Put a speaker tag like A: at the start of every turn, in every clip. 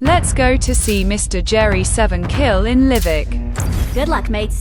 A: Let's go to see Mr. Jerry 7 kill in Livik.
B: Good luck, mates.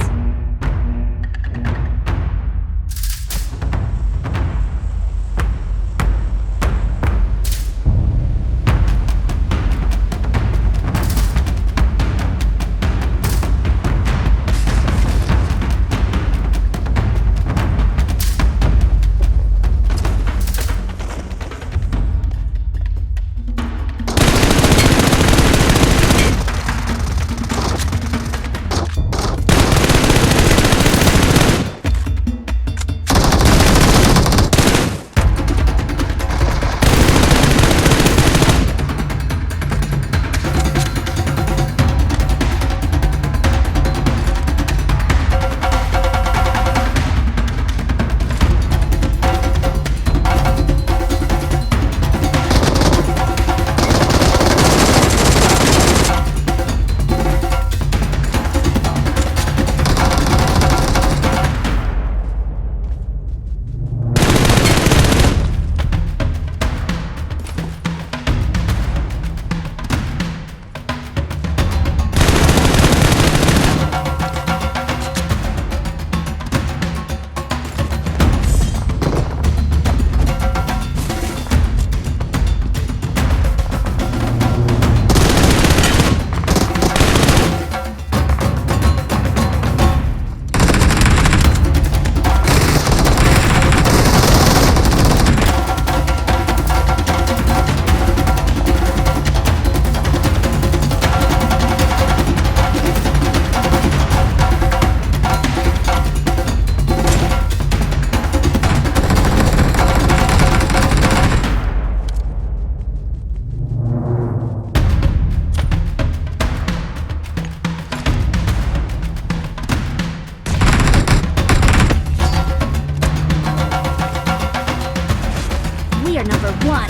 B: We are number one.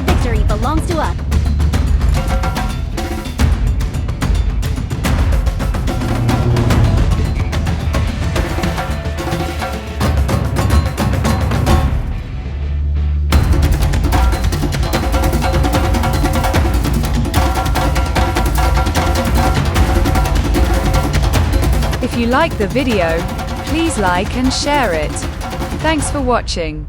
B: Victory belongs to us.
A: If you like the video, please like and share it. Thanks for watching.